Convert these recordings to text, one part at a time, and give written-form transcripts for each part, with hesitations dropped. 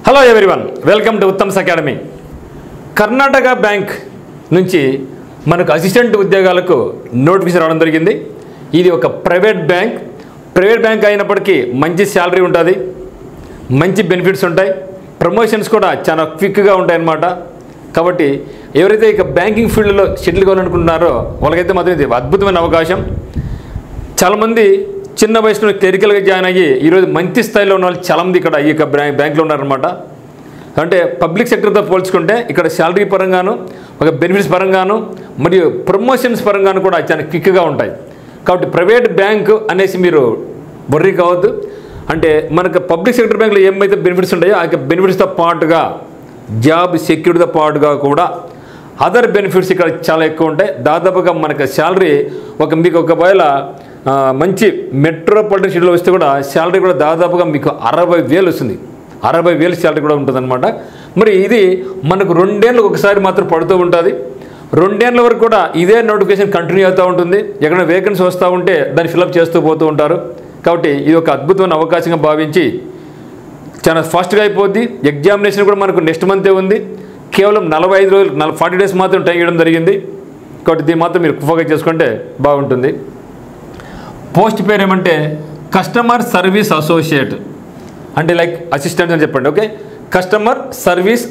Hello everyone, welcome to Uttam's academy. Karnataka bank నుంచి మనకు assistant ఉద్యోగాలకు నోటిఫికేషన్ రావడం జరిగింది. ఇది ఒక ప్రైవేట్ బ్యాంక్ అయినప్పటికీ మంచి శాలరీ ఉంటుంది, మంచి బెనిఫిట్స్ ఉంటాయి, ప్రమోషన్స్ కూడా చాలా క్విక్గా ఉంటాయన్నమాట. కాబట్టి ఎవరైతే ఇక బ్యాంకింగ్ ఫీల్డ్లో సెటిల్ కావాలనుకుంటున్నారో వాళ్ళకైతే మాత్రం ఇది అద్భుతమైన అవకాశం. చాలామంది చిన్న వయసులో క్లరికల్గా జాయిన్ అయ్యి ఈరోజు మంచి స్థాయిలో ఉన్న వాళ్ళు చాలామంది ఇక్కడ ఈ యొక్క బ్యాంక్లో ఉన్నారనమాట. అంటే పబ్లిక్ సెక్టర్తో పోల్చుకుంటే ఇక్కడ శాలరీ పరంగాను, ఒక బెనిఫిట్స్ పరంగాను, మరియు ప్రమోషన్స్ పరంగాను కూడా చాలా క్విక్గా ఉంటాయి. కాబట్టి ప్రైవేట్ బ్యాంకు అనేసి మీరు వర్రీ కావద్దు. అంటే మనకు పబ్లిక్ సెక్టర్ బ్యాంకులో ఏమైతే బెనిఫిట్స్ ఉంటాయో ఆ బెనిఫిట్స్తో పాటుగా జాబ్ సెక్యూరిటీతో పాటుగా కూడా అదర్ బెనిఫిట్స్ ఇక్కడ చాలా ఎక్కువ ఉంటాయి. దాదాపుగా మనకు శాలరీ మీకు ఒకవేళ మంచి మెట్రోపాలిటన్ సిటీలో వస్తే కూడా శాలరీ కూడా దాదాపుగా మీకు 60,000 వస్తుంది. 60,000 శాలరీ కూడా ఉంటుందన్నమాట. మరి ఇది మనకు 2 ఏళ్ళకు ఒకసారి మాత్రం పడుతూ ఉంటుంది. 2 ఏళ్ళ వరకు కూడా ఇదే నోటిఫికేషన్ కంటిన్యూ అవుతూ ఉంటుంది. ఎక్కడైనా వేకెన్సీ వస్తూ ఉంటే దాన్ని ఫిలప్ చేస్తూ పోతూ ఉంటారు. కాబట్టి ఇది ఒక అద్భుతమైన అవకాశంగా భావించి చాలా ఫాస్ట్గా అయిపోద్ది. ఎగ్జామినేషన్ కూడా మనకు నెక్స్ట్ మంతే ఉంది. కేవలం 45 రోజులు 40 డేస్ మాత్రం టైం ఇవ్వడం జరిగింది. కాబట్టి దీన్ని మాత్రం మీరు ఫోకస్ చేసుకుంటే బాగుంటుంది. పోస్ట్ పేరు ఏమంటే కస్టమర్ సర్వీస్ అసోసియేట్, అంటే లైక్ అసిస్టెంట్ అని చెప్పండి. ఓకే, కస్టమర్ సర్వీస్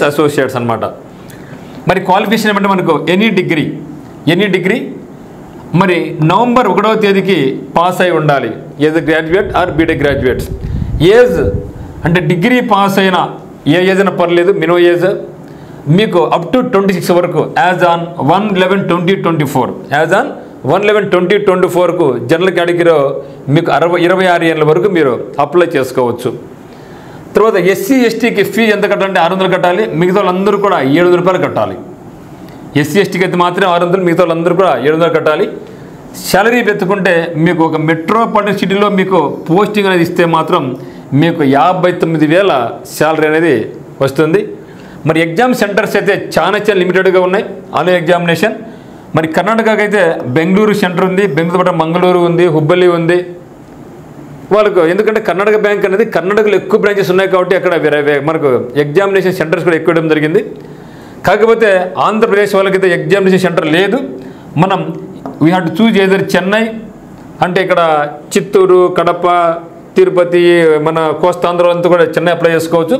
అసోసియేట్స్ అనమాట. మరి క్వాలిఫికేషన్ ఏమంటే మనకు ఎనీ డిగ్రీ మరి నవంబర్ 1వ తేదీకి పాస్ అయి ఉండాలి. Age graduate or BTech graduates. Age అంటే డిగ్రీ పాస్ అయినా ఏ ఏజ్ అయినా పర్లేదు, మినిమం ఏజ్ మీకు అప్ టు 26 వరకు యాజ్ ఆన్ 1/11/2024కు జనరల్ కేటగిరీలో మీకు 26 ఏళ్ళ వరకు మీరు అప్లై చేసుకోవచ్చు. తర్వాత ఎస్సీ ఎస్టీకి ఫీజు ఎంత కట్టాలంటే 600 కట్టాలి. మిగతా వాళ్ళందరూ కూడా 700 రూపాయలు కట్టాలి. ఎస్సీ ఎస్టీకి అయితే మాత్రం 600, మిగతా వాళ్ళందరూ కూడా 700 కట్టాలి. శాలరీ పెట్టుకుంటే మీకు ఒక మెట్రోపాలిటన్ సిటీలో మీకు పోస్టింగ్ అనేది ఇస్తే మాత్రం మీకు 59,000 శాలరీ అనేది వస్తుంది. మరి ఎగ్జామ్ సెంటర్స్ అయితే చాలా లిమిటెడ్గా ఉన్నాయి. ఆన్లైన్ ఎగ్జామినేషన్ మరి కర్ణాటకకి అయితే బెంగళూరు సెంటర్ ఉంది, బెంగళూరు పాటు మంగళూరు ఉంది, హుబ్బల్లి ఉంది వాళ్ళకు. ఎందుకంటే కర్ణాటక బ్యాంక్ అనేది కర్ణాటకలో ఎక్కువ బ్రాంచెస్ ఉన్నాయి కాబట్టి అక్కడ మనకు ఎగ్జామినేషన్ సెంటర్స్ కూడా ఎక్కువ ఇవ్వడం జరిగింది. కాకపోతే ఆంధ్రప్రదేశ్ వాళ్ళకైతే ఎగ్జామినేషన్ సెంటర్ లేదు. మనం we have to choose either Chennai, అంటే ఇక్కడ చిత్తూరు, కడప, తిరుపతి, మన కోస్తాంధ్ర అంతా కూడా చెన్నై అప్లై చేసుకోవచ్చు.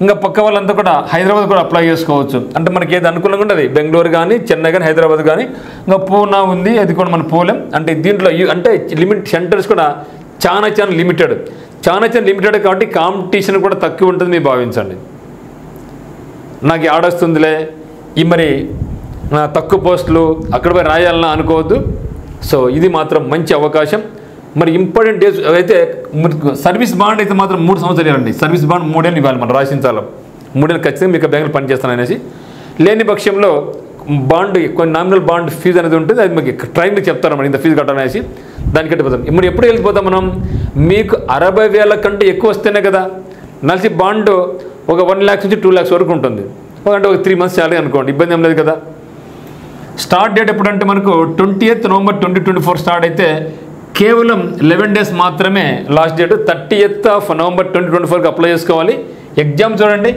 ఇంకా పక్క వాళ్ళంతా కూడా హైదరాబాద్ కూడా అప్లై చేసుకోవచ్చు. అంటే మనకి ఏది అనుకూలంగా ఉంటుంది, బెంగళూరు కానీ, చెన్నై కానీ, హైదరాబాద్ కానీ, ఇంకా పూనా ఉంది, అది కూడా మనం పోలేం. అంటే దీంట్లో అంటే లిమిట్ సెంటర్స్ కూడా చాలా లిమిటెడ్ కాబట్టి కాంపిటీషన్ కూడా తక్కువ ఉంటుంది మీరు భావించండి. నాకు ఆడొస్తుందిలే ఈ మరి తక్కువ పోస్టులు అక్కడ పోయి రాయాలన్నా అనుకోవద్దు. సో ఇది మాత్రం మంచి అవకాశం. మరి ఇంపార్టెంట్ డేస్ అయితే సర్వీస్ బాండ్ అయితే మాత్రం 3 సంవత్సరాలు ఇవ్వండి. సర్వీస్ బాండ్ 3 ఏళ్ళు ఇవ్వాలి, మనం రాసించాలి. 3 ఏళ్ళు ఖచ్చితంగా మీకు బ్యాంకులో పనిచేస్తాననేసి. లేని పక్షంలో బాండ్ కొన్ని నామినల్ బాండ్ ఫీజు అనేది ఉంటుంది, అది మీకు ట్రైన్కి చెప్తారు మనం ఇంత ఫీజు కట్టాలనేసి, దానికి కట్టిపోతాం. ఇప్పుడు ఎప్పుడు వెళ్ళిపోతాం మనం, మీకు 60,000 కంటే ఎక్కువ వస్తేనే కదా. నలిసి బాండ్ ఒక 1 lakhs నుంచి 2 lakhs వరకు ఉంటుంది. అంటే ఒక 3 months శాలరీ అనుకోండి, ఇబ్బంది ఏం లేదు కదా. స్టార్ట్ డేట్ ఎప్పుడంటే మనకు 20th నవంబర్ 2024 స్టార్ట్ అయితే కేవలం 11 days మాత్రమే లాస్ట్ డేట్. 30th నవంబర్ 2024కి అప్లై చేసుకోవాలి. ఎగ్జామ్ చూడండి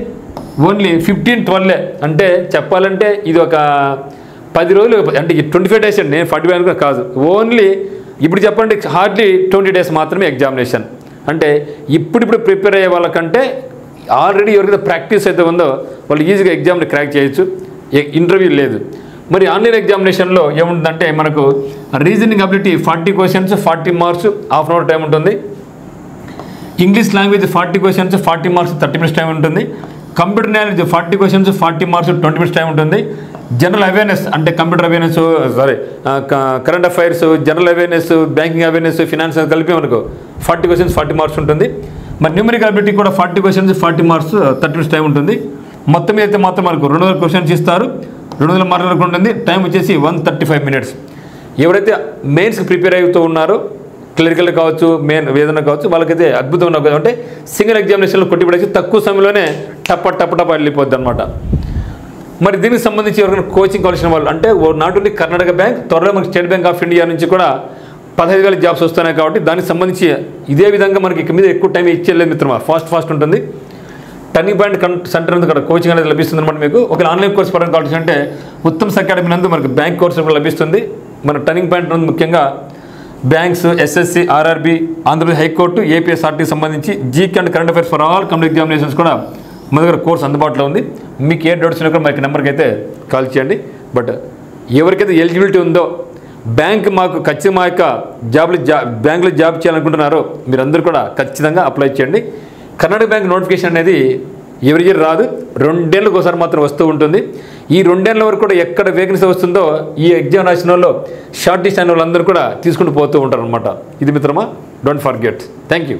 ఓన్లీ 15-12 అంటే చెప్పాలంటే ఇది ఒక 10 రోజులు, అంటే 25 days అండి, నేను 45 కాదు. ఓన్లీ ఇప్పుడు చెప్పండి హార్డ్లీ 20 days మాత్రమే ఎగ్జామినేషన్. అంటే ఇప్పుడు ప్రిపేర్ అయ్యే వాళ్ళకంటే ఆల్రెడీ ఎవరికైతే ప్రాక్టీస్ అయితే ఉందో వాళ్ళు ఈజీగా ఎగ్జామ్ని క్రాక్ చేయొచ్చు. ఇంటర్వ్యూ లేదు. మరి ఆన్లైన్ ఎగ్జామినేషన్లో ఏముంటుందంటే మనకు reasoning ability 40 questions 40 marks, half an hour time ఉంటుంది. English language 40 questions 40 marks 30 minutes time ఉంటుంది. Computer knowledge 40 questions 40 marks 20 minutes time ఉంటుంది. జనరల్ అవేర్నెస్ అంటే computer awareness, current affairs, general awareness, banking awareness, finance కలిపి మనకు 40 questions 40 marks ఉంటుంది. మరి numerical ability కూడా 40 questions 40 marks 30 minutes time ఉంటుంది. మొత్తం అయితే మాత్రం మనకు 200 questions ఇస్తారు, 200 మార్కుల వరకు ఉంటుంది. టైం వచ్చేసి 135 minutes. ఎవరైతే మెయిన్స్కి ప్రిపేర్ అవుతూ ఉన్నారో క్లరికల్ కావచ్చు, మెయిన్ ఏదైనా కావచ్చు, వాళ్ళకైతే అద్భుతంగా ఉంటుంది. అంటే సింగిల్ ఎగ్జామినేషన్లో కొట్టిపడేసి తక్కువ సమయంలోనే టప్ప వెళ్ళిపోద్ది అనమాట. మరి దీనికి సంబంధించి ఎవరికైనా కోచింగ్ కావాల్సిన వాళ్ళు అంటే నాట్ ఓన్లీ కర్ణాటక బ్యాంక్, త్వరలో మనకి స్టేట్ బ్యాంక్ ఆఫ్ ఇండియా నుంచి కూడా 15,000 జాబ్స్ వస్తున్నాయి కాబట్టి దానికి సంబంధించి ఇదే విధంగా మనకి ఇక మీద ఎక్కువ టైం ఇచ్చేయలేదు మిత్రమా, ఫాస్ట్ ఉంటుంది. టర్నింగ్ పాయింట్ సెంటర్ ఉంది, ఇక్కడ కోచింగ్ అనేది లభిస్తుంది అనమాట మీకు. ఒక ఆన్లైన్ కోర్స్ పరంగా కావాల్సి అంటే ఉత్తమ్స్ అకాడమీ నందు మనకి బ్యాంక్ కోర్సు కూడా లభిస్తుంది. మన టర్నింగ్ పాయింట్ నందు ముఖ్యంగా banks, SSC, RRB, Andhra Pradesh high court, ఏపీఎస్ఆర్టీకి సంబంధించి GK and current affairs for all complete examinations కూడా మన దగ్గర కోర్స్ అందుబాటులో ఉంది. మీకు ఏ డౌట్స్ ఉన్నా కూడా మనకి నెంబర్కి అయితే కాల్ చేయండి. బట్ ఎవరికైతే ఎలిజిబిలిటీ ఉందో బ్యాంక్ మాకు ఖచ్చితంగా మా యొక్క బ్యాంకులో జాబ్ చేయాలనుకుంటున్నారో మీరందరూ కూడా ఖచ్చితంగా అప్లై చేయండి. కర్ణాటక బ్యాంక్ నోటిఫికేషన్ అనేది ఎవరి ఇయర్ రాదు, 2 ఏళ్ళకి ఒకసారి మాత్రం వస్తూ ఉంటుంది. ఈ 2 ఏళ్ళ వరకు కూడా ఎక్కడ వేకెన్సీ వస్తుందో ఈ ఎగ్జామ్ రాసిన వాళ్ళు షార్ట్ లిస్ట్ అయిన వాళ్ళందరూ కూడా తీసుకుంటూ పోతూ ఉంటారు అనమాట. ఇది మిత్రమా, డోంట్ ఫర్గెట్. Thank you.